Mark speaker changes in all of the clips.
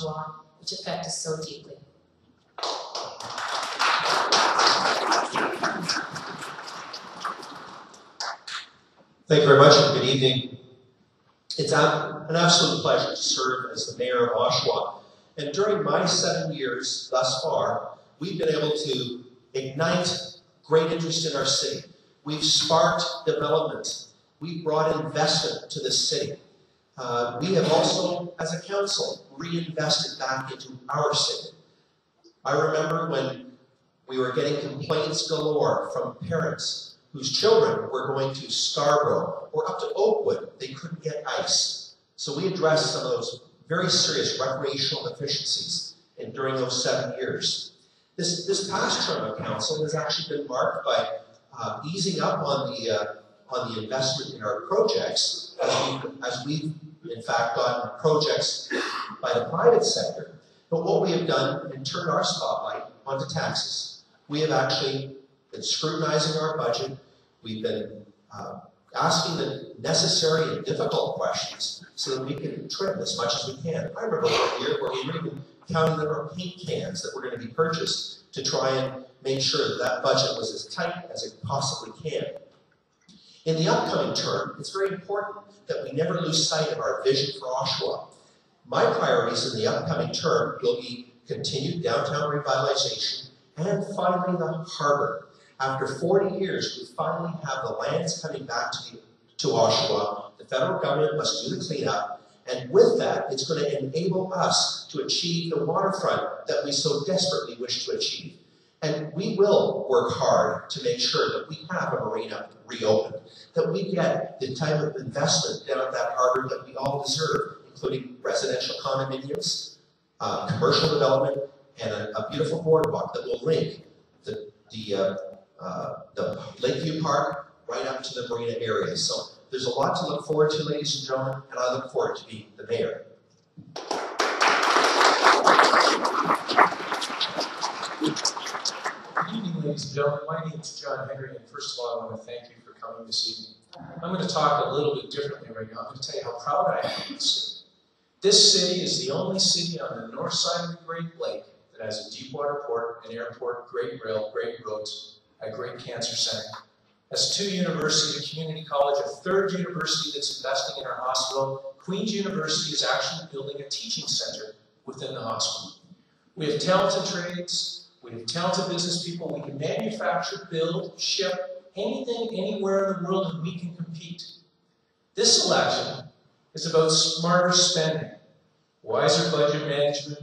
Speaker 1: Oshawa, which affect us so deeply.
Speaker 2: Thank you very much and good evening. It's an absolute pleasure to serve as the mayor of Oshawa. And during my 7 years thus far, we've been able to ignite great interest in our city. We've sparked development. We've brought investment to this city. We have also, as a council, reinvested back into our city. I remember when we were getting complaints galore from parents whose children were going to Scarborough or up to Oakwood. They couldn't get ice. So we addressed some of those very serious recreational deficiencies during those 7 years. This past term of council has actually been marked by easing up on the investment in our projects as we've in fact gotten projects by the private sector. But what we have done and turned our spotlight onto taxes. We have actually been scrutinizing our budget. We've been asking the necessary and difficult questions so that we can trim as much as we can. I remember one year where we were even counting the number of paint cans that were going to be purchased to try and make sure that that budget was as tight as it possibly can. In the upcoming term, it's very important that we never lose sight of our vision for Oshawa. My priorities in the upcoming term will be continued downtown revitalization and finally the harbour. After 40 years, we finally have the lands coming back to Oshawa. The federal government must do the cleanup, and with that, it's going to enable us to achieve the waterfront that we so desperately wish to achieve. And we will work hard to make sure that we have a marina reopened, that we get the type of investment down at that harbour that we all deserve, including residential condominiums, commercial development, and a beautiful boardwalk that will link the Lakeview Park right up to the marina area. So there's a lot to look forward to, ladies and gentlemen, and I look forward to being the mayor.
Speaker 3: Good evening, ladies and gentlemen. My name is John Henry, and first of all, I want to thank you for coming this evening. I'm going to talk a little bit differently right now. I'm going to tell you how proud I am of this city. This city is the only city on the north side of the Great Lake that has a deep water port, an airport, great rail, great roads, a great cancer center. Has 2 universities, a community college, a 3rd university that's investing in our hospital. Queen's University is actually building a teaching center within the hospital. We have talented trades, we have talented business people, we can manufacture, build, ship, anything, anywhere in the world, and we can compete. This election is about smarter spending, wiser budget management,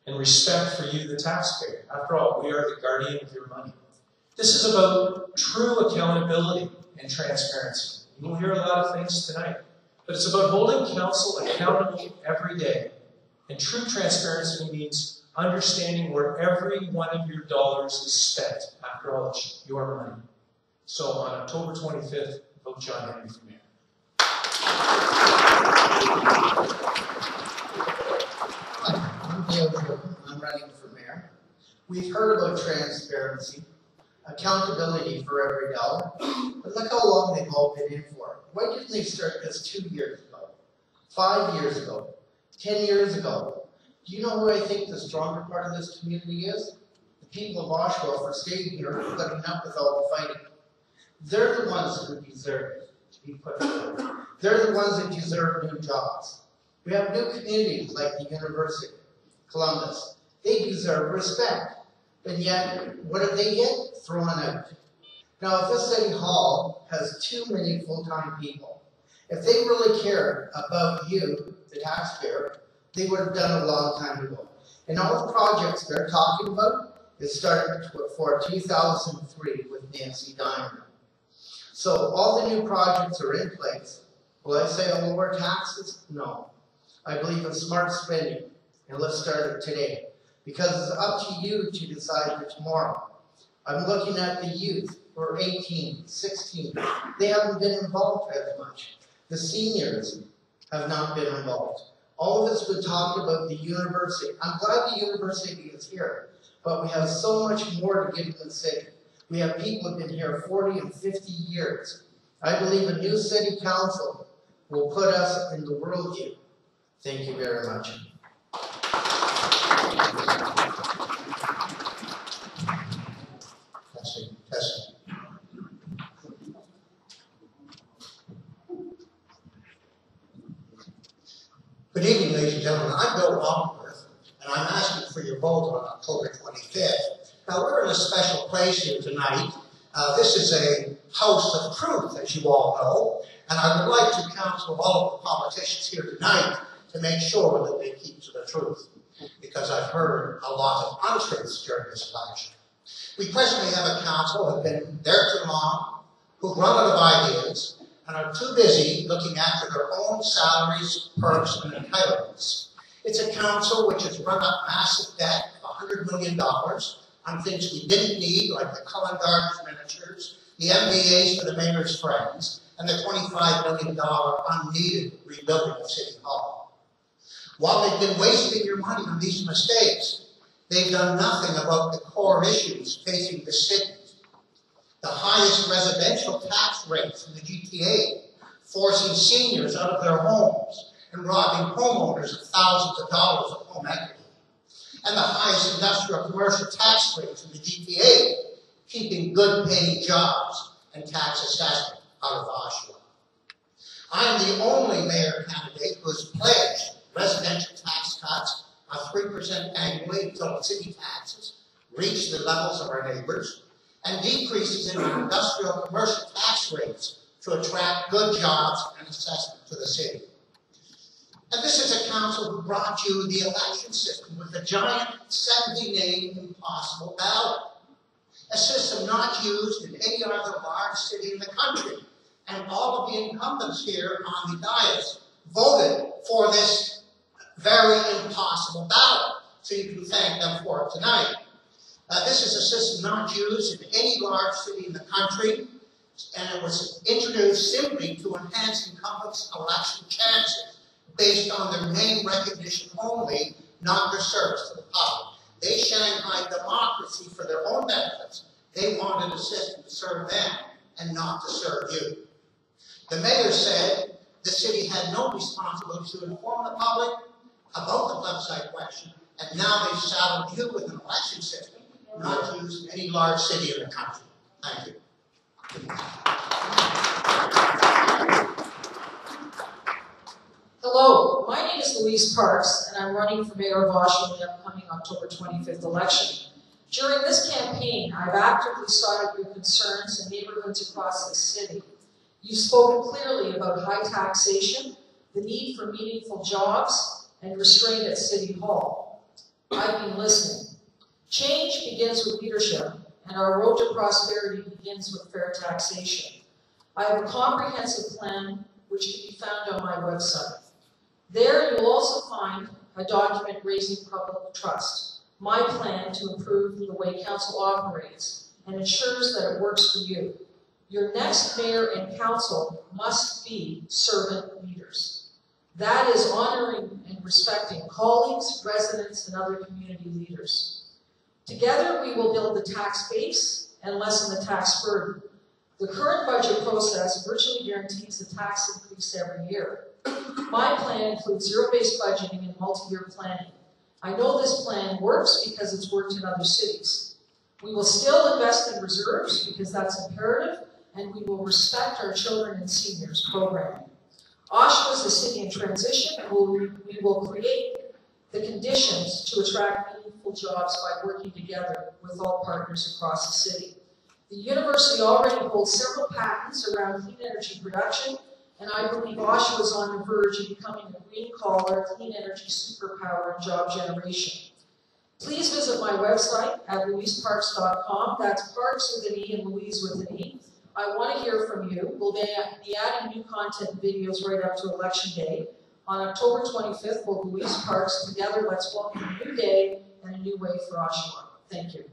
Speaker 3: and respect for you, the taxpayer. After all, we are the guardian of your money. This is about true accountability and transparency. You'll hear a lot of things tonight, but it's about holding council accountable every day. And true transparency means understanding where every one of your dollars is spent. After all, it's your money. So on October 25th, vote John Henry for mayor.
Speaker 4: I'm running for mayor. We've heard about transparency, accountability for every dollar, but look how long they've all been in for. Why didn't they start this 2 years ago, 5 years ago, 10 years ago? Do you know who I think the stronger part of this community is? The people of Oshawa for staying here and putting up with all the fighting. They're the ones who deserve to be put forward. They're the ones that deserve new jobs. We have new communities like the University, Columbus. They deserve respect. But yet, what do they get? Thrown out. Now, if this city hall has too many full-time people, if they really cared about you, the taxpayer, they would have done a long time ago. And all the projects they're talking about, it started for 2003 with Nancy Diamond. So all the new projects are in place. Will I say I'll lower taxes? No. I believe in smart spending, and let's start it today. Because it's up to you to decide for tomorrow. I'm looking at the youth who are 18, 16. They haven't been involved as much. The seniors have not been involved. All of us would talk about the university. I'm glad the university is here, but we have so much more to give to the city. We have people who have been here 40 and 50 years. I believe a new city council will put us in the world view. Thank you very much.
Speaker 5: Mayor Longworth, and I'm asking for your vote on October 25th. Now, we're in a special place here tonight. This is a house of truth, as you all know, and I would like to counsel all of the politicians here tonight to make sure that they keep to the truth, because I've heard a lot of untruths during this election. We presently have a council who have been there too long, who've run out of ideas, and are too busy looking after their own salaries, perks, and entitlements. It's a council which has run up massive debt of $100 million on things we didn't need, like the Cullen Gardens miniatures, the MBAs for the mayor's friends, and the $25 million unneeded rebuilding of City Hall. While they've been wasting your money on these mistakes, they've done nothing about the core issues facing the city. The highest residential tax rates in the GTA, forcing seniors out of their homes and robbing homeowners of thousands of dollars of home equity. And the highest industrial commercial tax rates in the GTA, keeping good paying jobs and tax assessment out of Oshawa. I am the only mayor candidate who has pledged residential tax cuts of 3% annually until city taxes reach the levels of our neighbors, and decreases in our industrial commercial tax rates to attract good jobs and assessment to the city. And this is a council who brought you the election system with a giant 70-name impossible ballot. A system not used in any other large city in the country. And all of the incumbents here on the dais voted for this very impossible ballot. So you can thank them for it tonight. This is a system not used in any large city in the country, and it was introduced simply to enhance incumbents' election chances based on their name recognition only, not their service to the public. They shanghaied democracy for their own benefits. They wanted a system to serve them and not to serve you. The mayor said the city had no responsibility to inform the public about the website question, and now they've saddled you with an election system not used in any large city in the country. Thank you.
Speaker 6: Hello, my name is Louise Parks, and I'm running for mayor of Oshawa in the upcoming October 25th election. During this campaign, I've actively sought out your concerns in neighborhoods across the city. You've spoken clearly about high taxation, the need for meaningful jobs, and restraint at City Hall. I've been listening. Change begins with leadership, and our road to prosperity begins with fair taxation. I have a comprehensive plan which can be found on my website. There you'll also find a document raising public trust, my plan to improve the way council operates and ensures that it works for you. Your next mayor and council must be servant leaders. That is honoring and respecting colleagues, residents, and other community leaders. Together, we will build the tax base and lessen the tax burden. The current budget process virtually guarantees a tax increase every year. My plan includes zero-based budgeting and multi-year planning. I know this plan works because it's worked in other cities. We will still invest in reserves because that's imperative, and we will respect our children and seniors programming. Oshawa is a city in transition, and we will create the conditions to attract meaningful jobs by working together with all partners across the city. The university already holds several patents around clean energy production, and I believe Oshawa is on the verge of becoming a green-collar, clean energy superpower and job generation. Please visit my website at louiseparks.com. That's Parks with an E and Louise with an E. I want to hear from you. We'll be adding new content videos right up to Election Day. On October 25th, we'll Louise Parks together. Let's welcome a new day and a new way for Oshawa. Thank you.